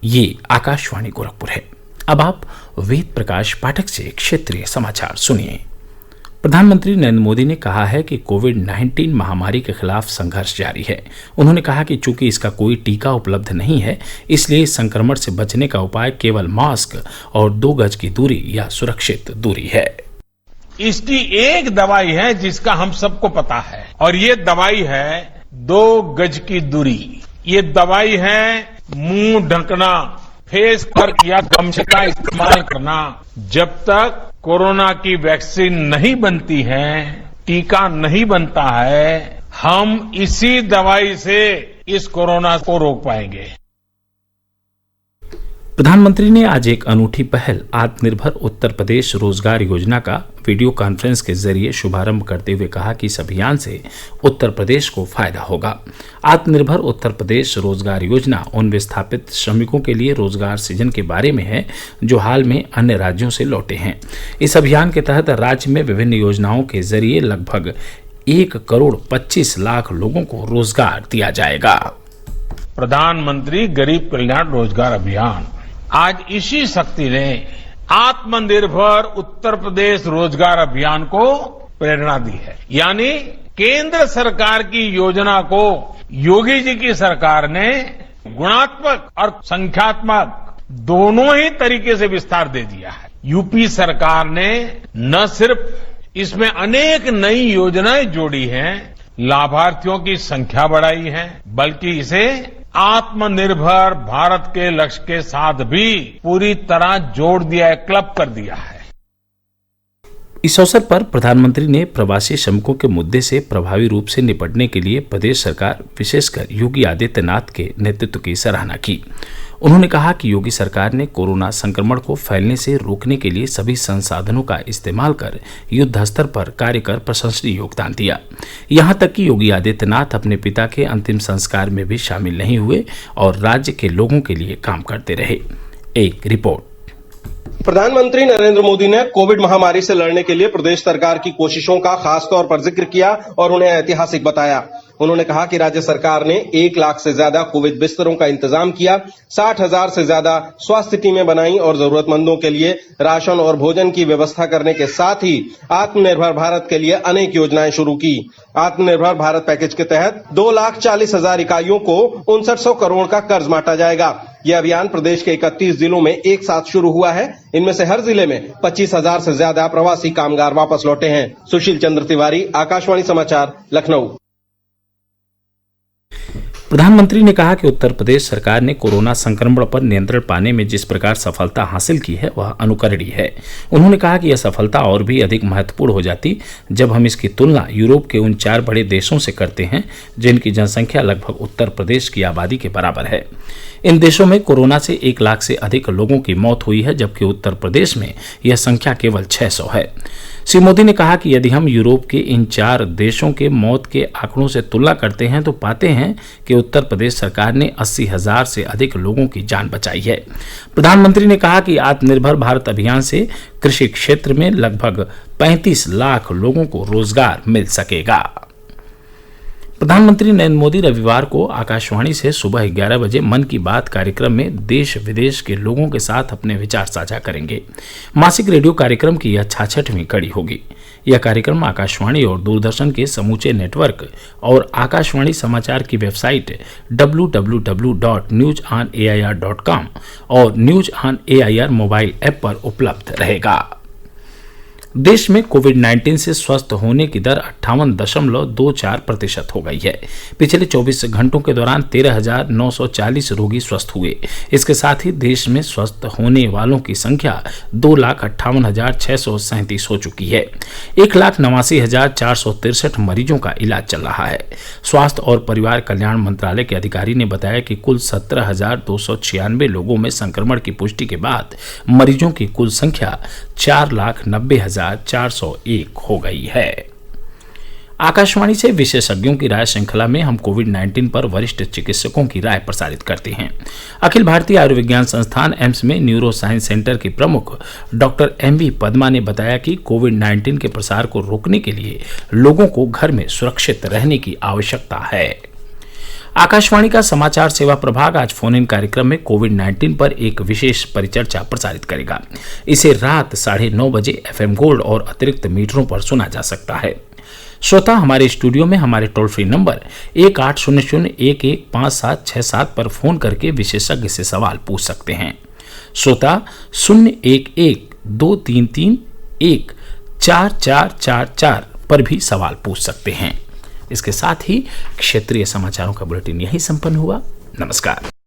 ये आकाशवाणी गोरखपुर है। अब आप वेद प्रकाश पाठक से क्षेत्रीय समाचार सुनिए। प्रधानमंत्री नरेंद्र मोदी ने कहा है कि कोविड-19 महामारी के खिलाफ संघर्ष जारी है। उन्होंने कहा कि चूंकि इसका कोई टीका उपलब्ध नहीं है, इसलिए इस संक्रमण से बचने का उपाय केवल मास्क और 2 गज की दूरी या सुरक्षित दूरी है। इसकी एक दवाई है जिसका हम सबको पता है, और ये दवाई है 2 गज की दूरी। ये दवाई है मुंह ढकना, फेस कवर या गमछे का इस्तेमाल करना। जब तक कोरोना की वैक्सीन नहीं बनती है, टीका नहीं बनता है, हम इसी दवाई से इस कोरोना को रोक पाएंगे। प्रधानमंत्री ने आज एक अनूठी पहल आत्मनिर्भर उत्तर प्रदेश रोजगार योजना का वीडियो कॉन्फ्रेंस के जरिए शुभारंभ करते हुए कहा कि इस अभियान से उत्तर प्रदेश को फायदा होगा। आत्मनिर्भर उत्तर प्रदेश रोजगार योजना उन विस्थापित श्रमिकों के लिए रोजगार सृजन के बारे में है जो हाल में अन्य राज्यों से लौटे हैं। इस अभियान के तहत राज्य में विभिन्न योजनाओं के जरिए लगभग 1,25,00,000 लोगों को रोजगार दिया जाएगा। प्रधानमंत्री गरीब कल्याण रोजगार अभियान आज इसी शक्ति ने आत्मनिर्भर उत्तर प्रदेश रोजगार अभियान को प्रेरणा दी है। यानी केंद्र सरकार की योजना को योगी जी की सरकार ने गुणात्मक और संख्यात्मक दोनों ही तरीके से विस्तार दे दिया है। यूपी सरकार ने न सिर्फ इसमें अनेक नई योजनाएं जोड़ी हैं, लाभार्थियों की संख्या बढ़ाई है, बल्कि इसे आत्मनिर्भर भारत के लक्ष्य के साथ भी पूरी तरह जोड़ दिया है, क्लब कर दिया है। इस अवसर पर प्रधानमंत्री ने प्रवासी श्रमिकों के मुद्दे से प्रभावी रूप से निपटने के लिए प्रदेश सरकार, विशेषकर योगी आदित्यनाथ के नेतृत्व की सराहना की। उन्होंने कहा कि योगी सरकार ने कोरोना संक्रमण को फैलने से रोकने के लिए सभी संसाधनों का इस्तेमाल कर युद्ध स्तर पर कार्य कर प्रशंसनीय योगदान दिया। यहां तक कि योगी आदित्यनाथ अपने पिता के अंतिम संस्कार में भी शामिल नहीं हुए और राज्य के लोगों के लिए काम करते रहे। एक रिपोर्ट। प्रधानमंत्री नरेंद्र मोदी ने कोविड महामारी से लड़ने के लिए प्रदेश सरकार की कोशिशों का खास तौर पर जिक्र किया और उन्हें ऐतिहासिक बताया। उन्होंने कहा कि राज्य सरकार ने 1 लाख से ज्यादा कोविड बिस्तरों का इंतजाम किया, 60,000 से ज्यादा स्वास्थ्य टीमें बनाई और जरूरतमंदों के लिए राशन और भोजन की व्यवस्था करने के साथ ही आत्मनिर्भर भारत के लिए अनेक योजनाएं शुरू की। आत्मनिर्भर भारत पैकेज के तहत 2,40,000 इकाइयों को 5900 करोड़ का कर्ज बांटा जाएगा। यह अभियान प्रदेश के 31 जिलों में एक साथ शुरू हुआ है। इनमें से हर जिले में 25,000 से ज्यादा प्रवासी कामगार वापस लौटे हैं। सुशील चंद्र तिवारी, आकाशवाणी समाचार, लखनऊ। प्रधानमंत्री ने कहा कि उत्तर प्रदेश सरकार ने कोरोना संक्रमण पर नियंत्रण पाने में जिस प्रकार सफलता हासिल की है वह अनुकरणीय है। उन्होंने कहा कि यह सफलता और भी अधिक महत्वपूर्ण हो जाती जब हम इसकी तुलना यूरोप के उन 4 बड़े देशों से करते हैं जिनकी जनसंख्या लगभग उत्तर प्रदेश की आबादी के बराबर है। इन देशों में कोरोना से 1 लाख से अधिक लोगों की मौत हुई है, जबकि उत्तर प्रदेश में यह संख्या केवल 600 है। श्री मोदी ने कहा कि यदि हम यूरोप के इन 4 देशों के मौत के आंकड़ों से तुलना करते हैं तो पाते हैं कि उत्तर प्रदेश सरकार ने 80,000 से अधिक लोगों की जान बचाई है। प्रधानमंत्री ने कहा कि आत्मनिर्भर भारत अभियान से कृषि क्षेत्र में लगभग 35 लाख लोगों को रोजगार मिल सकेगा। प्रधानमंत्री नरेंद्र मोदी रविवार को आकाशवाणी से सुबह 11 बजे मन की बात कार्यक्रम में देश विदेश के लोगों के साथ अपने विचार साझा करेंगे। मासिक रेडियो कार्यक्रम की यह 66वीं कड़ी होगी। यह कार्यक्रम आकाशवाणी और दूरदर्शन के समूचे नेटवर्क और आकाशवाणी समाचार की वेबसाइट www.newsonair.com और news on AIR mobile app पर उपलब्ध रहेगा। देश में कोविड-19 से स्वस्थ होने की दर 58.24% हो गई है। पिछले 24 घंटों के दौरान 13,940 रोगी स्वस्थ हुए। इसके साथ ही देश में स्वस्थ होने वालों की संख्या 2,58,637 हो चुकी है। 1,89,463 मरीजों का इलाज चल रहा है। स्वास्थ्य और परिवार कल्याण मंत्रालय के अधिकारी ने बताया कि कुल 17,296 लोगों में संक्रमण की पुष्टि के बाद मरीजों की कुल संख्या 4,90,401 हो गई है। आकाशवाणी से विशेषज्ञों की राय श्रृंखला में हम कोविड-19 पर वरिष्ठ चिकित्सकों की राय प्रसारित करते हैं। अखिल भारतीय आयुर्विज्ञान संस्थान एम्स में न्यूरो साइंस सेंटर की प्रमुख डॉक्टर MV पद्मा ने बताया कि कोविड-19 के प्रसार को रोकने के लिए लोगों को घर में सुरक्षित रहने की आवश्यकता है। आकाशवाणी का समाचार सेवा प्रभाग आज फोन इन कार्यक्रम में कोविड-19 पर एक विशेष परिचर्चा प्रसारित करेगा। इसे रात 9:30 बजे FM गोल्ड और अतिरिक्त मीटरों पर सुना जा सकता है। श्रोता हमारे स्टूडियो में हमारे टोल फ्री नंबर 1800-115767 पर फोन करके विशेषज्ञ से सवाल पूछ सकते हैं। श्रोता 011-233-1444 पर भी सवाल पूछ सकते हैं। इसके साथ ही क्षेत्रीय समाचारों का बुलेटिन यही संपन्न हुआ। नमस्कार।